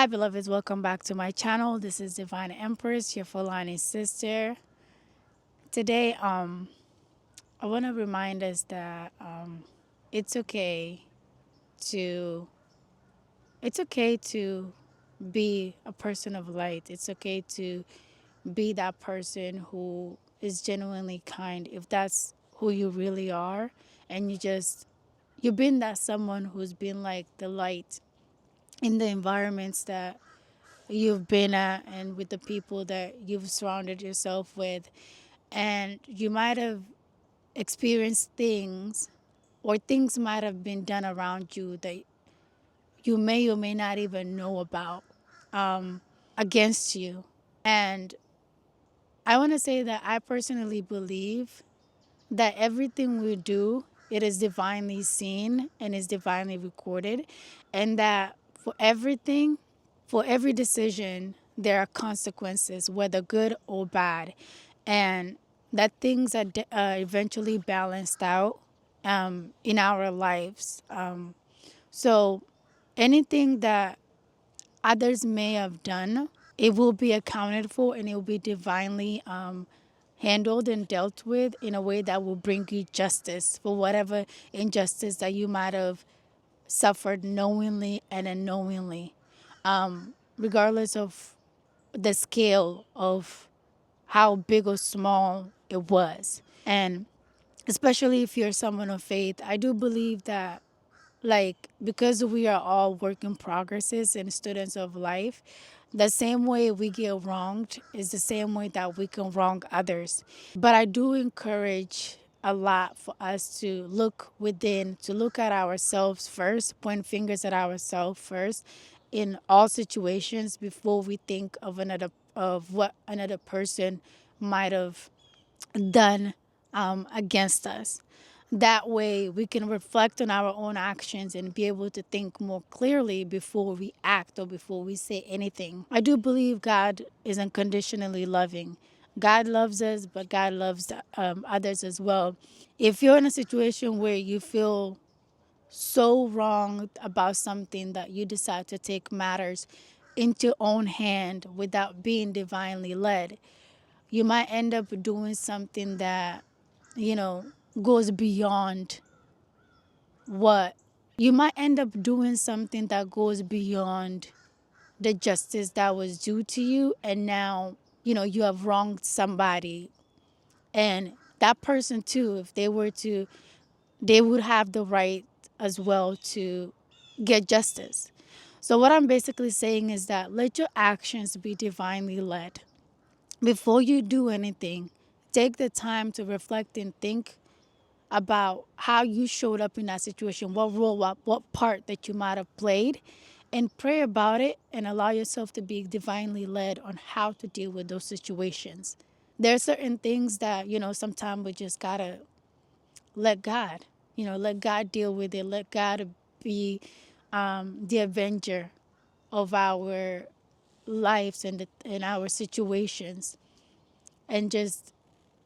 Hi, beloveds. Welcome back to my channel. This is Divine Empress, your Fulani sister. Today, I want to remind us that it's okay to it's okay to be a person of light. It's okay to be that person who is genuinely kind if that's who you really are, and you've been that someone who's been like the light in the environments that you've been at and with the people that you've surrounded yourself with. And you might have experienced things, or things might have been done around you that you may or may not even know about, against you. And I want to say that I personally believe that everything we do, it is divinely seen and is divinely recorded, and that for every decision, there are consequences, whether good or bad, and that things are eventually balanced out in our lives. So anything that others may have done, it will be accounted for, and it will be divinely handled and dealt with in a way that will bring you justice for whatever injustice that you might have suffered knowingly and unknowingly, regardless of the scale of how big or small it was. And especially if you're someone of faith, I do believe that, like, because we are all work in progresses and students of life, the same way we get wronged is the same way that we can wrong others. But I do encourage a lot for us to look within, to look at ourselves first, point fingers at ourselves first in all situations before we think of what another person might have done against us. That way, we can reflect on our own actions and be able to think more clearly before we act or before we say anything. I do believe God is unconditionally loving. God loves us, but God loves others as well. If you're in a situation where you feel so wrong about something that you decide to take matters into your own hand without being divinely led, you might end up doing something that, you know, goes beyond what you might end up doing something that goes beyond the justice that was due to you. And now, you have wronged somebody. And that person, too, if they were to, they would have the right as well to get justice. So, what I'm basically saying is that let your actions be divinely led. Before you do anything, take the time to reflect and think about how you showed up in that situation, what role, what part that you might have played, and pray about it and allow yourself to be divinely led on how to deal with those situations. There are certain things that, sometimes we just gotta let God, let God deal with it. Let God be the avenger of our lives and our situations. And just,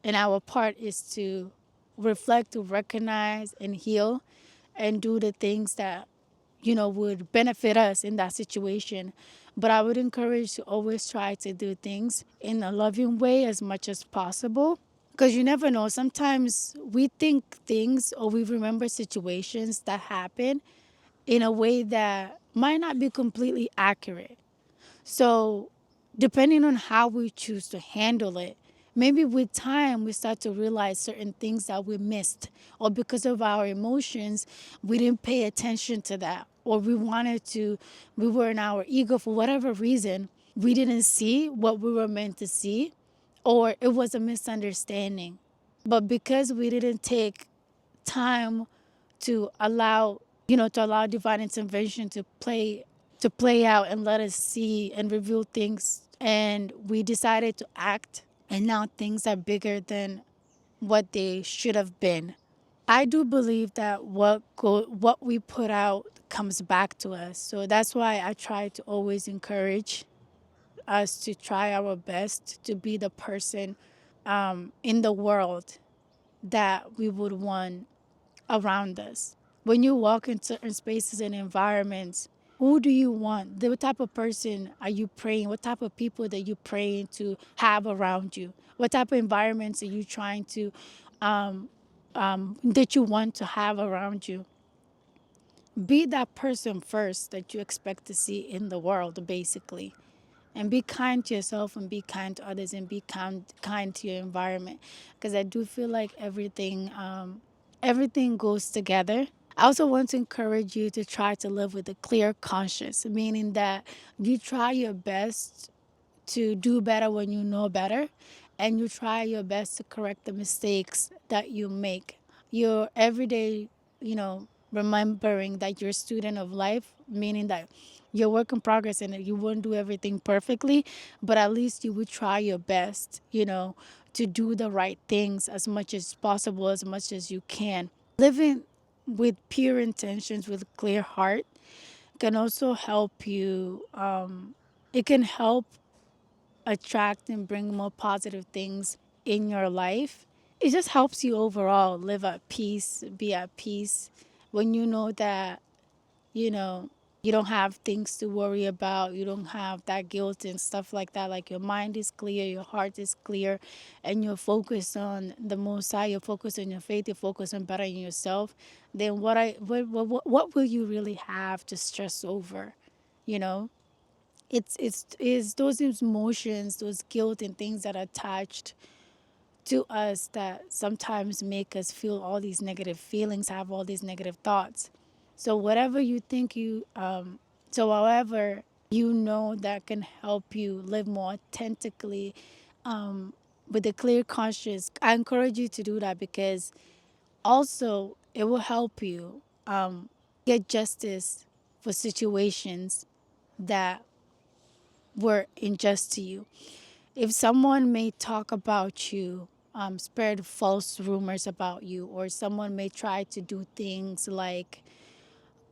and our part is to reflect, to recognize and heal and do the things that, would benefit us in that situation. But I would encourage to always try to do things in a loving way as much as possible, because you never know. Sometimes we think things or we remember situations that happen in a way that might not be completely accurate. So, depending on how we choose to handle it, maybe with time we start to realize certain things that we missed, or because of our emotions, we didn't pay attention to that, or we were in our ego for whatever reason, we didn't see what we were meant to see, or it was a misunderstanding. But because we didn't take time to allow divine intervention to play out and let us see and reveal things, and we decided to act, and now things are bigger than what they should have been. I do believe that what we put out comes back to us. So that's why I try to always encourage us to try our best to be the person in the world that we would want around us. When you walk in certain spaces and environments, Who do you want? What type of person are you praying? What type of people that you praying to have around you? What type of environments are you trying to that you want to have around you? Be that person first that you expect to see in the world, basically. And be kind to yourself and be kind to others and be kind to your environment. Because I do feel like everything goes together. I also want to encourage you to try to live with a clear conscience, meaning that you try your best to do better when you know better, and you try your best to correct the mistakes that you make. Your everyday, remembering that you're a student of life, meaning that you're a work in progress and that you wouldn't do everything perfectly, but at least you would try your best, to do the right things as much as possible, as much as you can. Living with pure intentions, with a clear heart, can also help you. It can help attract and bring more positive things in your life. It just helps you overall live at peace, be at peace when you know that, you know, you don't have things to worry about. You don't have that guilt and stuff like that. Like your mind is clear, your heart is clear, and you're focused on the Most High. You're focused on your faith. You're focused on bettering yourself. Then what will you really have to stress over? You know, it's those emotions, those guilt and things that are attached to us that sometimes make us feel all these negative feelings, have all these negative thoughts. So whatever you think so however that can help you live more authentically, with a clear conscience, I encourage you to do that, because also it will help you get justice for situations that were unjust to you. If someone may talk about you, spread false rumors about you, or someone may try to do things like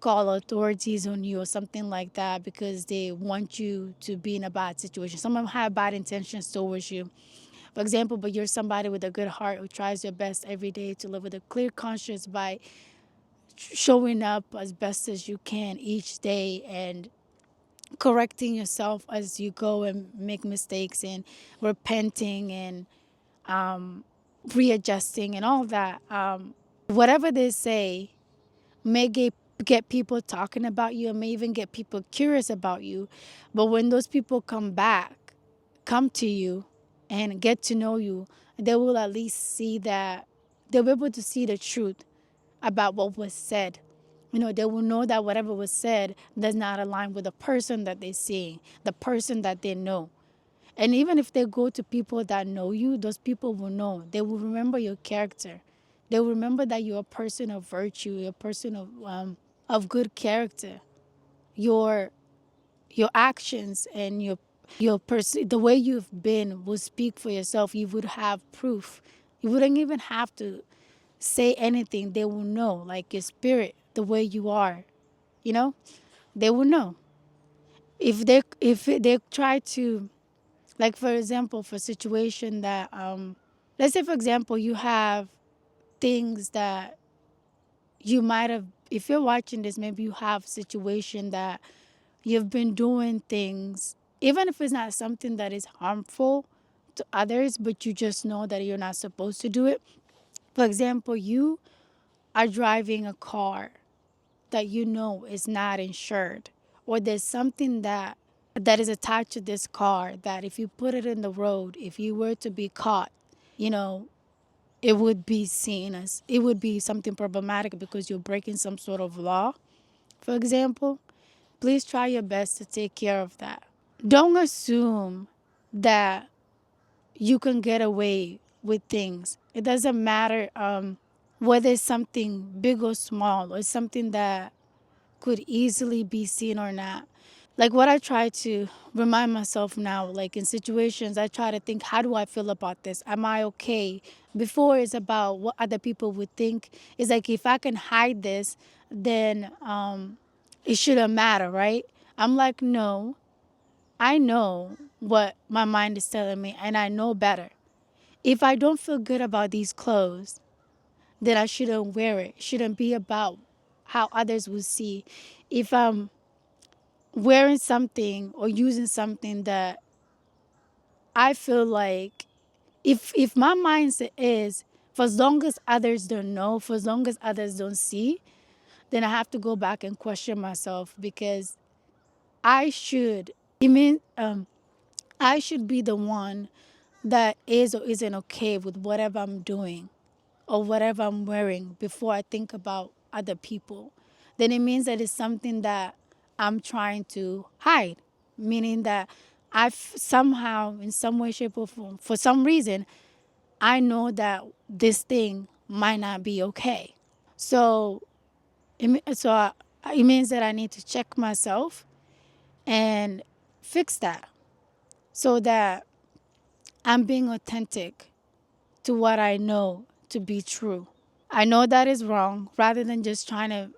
call authorities on you or something like that because they want you to be in a bad situation. Some of them have bad intentions towards you. For example, but you're somebody with a good heart who tries your best every day to live with a clear conscience by showing up as best as you can each day and correcting yourself as you go and make mistakes and repenting and readjusting and all that. Whatever they say may get people talking about you and may even get people curious about you. But when those people come to you and get to know you, they will at least see that they'll be able to see the truth about what was said. They will know that whatever was said does not align with the person that they're seeing, the person that they know. And even if they go to people that know you, those people will know. They will remember your character. They will remember that you're a person of virtue, you're a person of good character. Your your actions and the way you've been will speak for yourself. You would have proof. You wouldn't even have to say anything. They will know, like your spirit, the way you are. You know, they will know. If they try to, like, for example, for a situation that let's say, for example, you have things that you might have, if you're watching this, maybe you have a situation that you've been doing things, even if it's not something that is harmful to others, but you just know that you're not supposed to do it. For example, you are driving a car that you know is not insured, or there's something that is attached to this car that if you put it in the road, if you were to be caught, you know, it would be seen as, it would be something problematic because you're breaking some sort of law, for example. Please try your best to take care of that. Don't assume that you can get away with things. It doesn't matter whether it's something big or small, or something that could easily be seen or not. Like what I try to remind myself now, like in situations, I try to think, how do I feel about this? Am I okay? Before it's about what other people would think. It's like if I can hide this, then it shouldn't matter, right? I'm like, no, I know what my mind is telling me and I know better. If I don't feel good about these clothes, then I shouldn't wear it. It shouldn't be about how others will see. If wearing something or using something that I feel like, if my mindset is, for as long as others don't know, for as long as others don't see, then I have to go back and question myself, because I should, it mean, I should be the one that is or isn't okay with whatever I'm doing or whatever I'm wearing before I think about other people. Then it means that it's something that I'm trying to hide, meaning that I've somehow, in some way, shape, or form, for some reason, I know that this thing might not be okay. So, it means that I need to check myself and fix that, so that I'm being authentic to what I know to be true. I know that is wrong. Rather than just trying to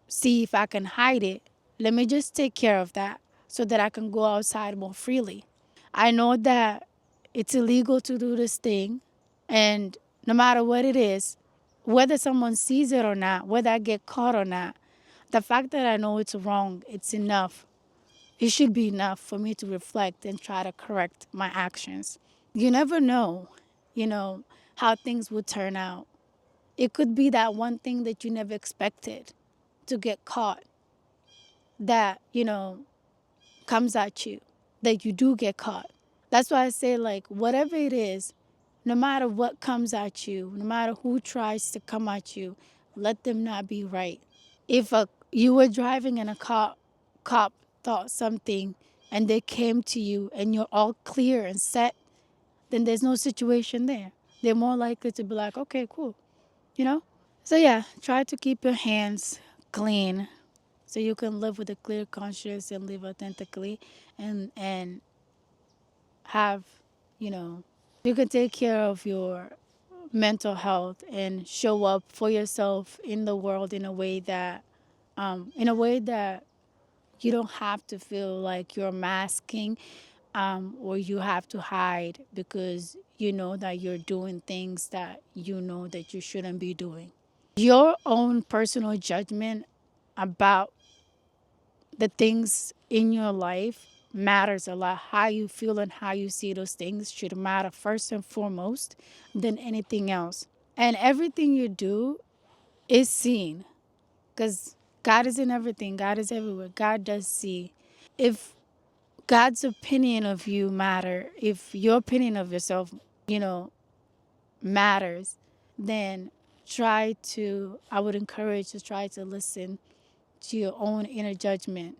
see if I can hide it, let me just take care of that so that I can go outside more freely. I know that it's illegal to do this thing, and no matter what it is, whether someone sees it or not, whether I get caught or not, the fact that I know it's wrong, it's enough. It should be enough for me to reflect and try to correct my actions. You never know, you know, how things would turn out. It could be that one thing that you never expected to get caught, that, comes at you, that you do get caught. That's why I say, like, whatever it is, no matter what comes at you, no matter who tries to come at you, let them not be right. If you were driving and a cop thought something and they came to you and you're all clear and set, then there's no situation there. They're more likely to be like, okay, cool, you know? So yeah, try to keep your hands clean so you can live with a clear conscience and live authentically, and have, you know, you can take care of your mental health and show up for yourself in the world in a way that you don't have to feel like you're masking, or you have to hide because you know that you're doing things that you know that you shouldn't be doing. Your own personal judgment about the things in your life matters a lot. How you feel and how you see those things should matter first and foremost than anything else. And everything you do is seen, because God is in everything, God is everywhere, God does see. If God's opinion of you matter, if your opinion of yourself, you know, matters, then I would encourage to try to listen to your own inner judgment,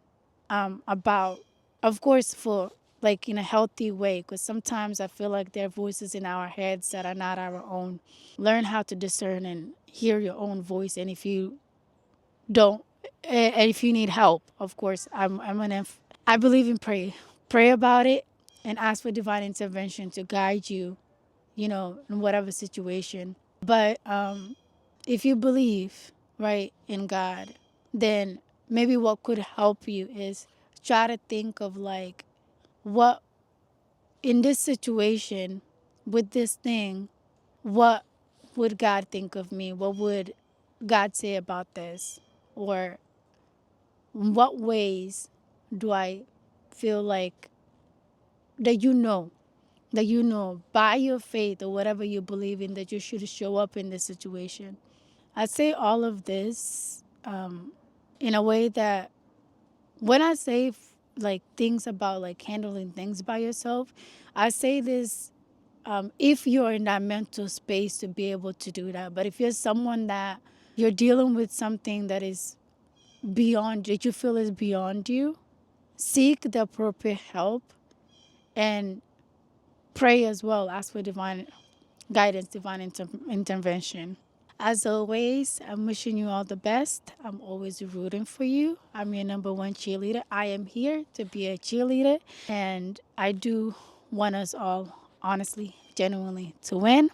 about, of course, for like in a healthy way, because sometimes I feel like there are voices in our heads that are not our own. Learn how to discern and hear your own voice, and if you don't, and if you need help, of course, I believe in pray about it, and ask for divine intervention to guide you, in whatever situation. But if you believe, right, in God, then maybe what could help you is try to think of, like, what in this situation with this thing, what would God think of me? What would God say about this? Or in what ways do I feel like that by your faith or whatever you believe in, that you should show up in this situation? I say all of this in a way that, when I say like things about like handling things by yourself, I say this, if you're in that mental space to be able to do that. But if you're someone that you're dealing with something that is beyond, that you feel is beyond you, seek the appropriate help and pray as well. Ask for divine guidance, divine intervention. As always, I'm wishing you all the best. I'm always rooting for you. I'm your number one cheerleader. I am here to be a cheerleader, and I do want us all, honestly, genuinely, to win.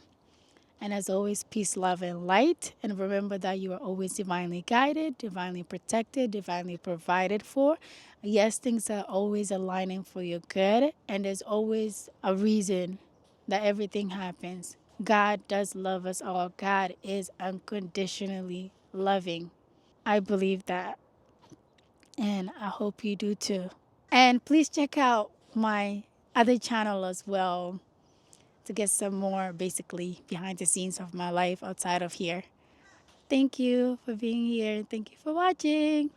And as always, peace, love, and light. And remember that you are always divinely guided, divinely protected, divinely provided for. Yes, things are always aligning for your good. And there's always a reason that everything happens. God does love us all. God is unconditionally loving. I believe that. And I hope you do too. And please check out my other channel as well to get some more basically behind the scenes of my life outside of here. Thank you for being here. Thank you for watching.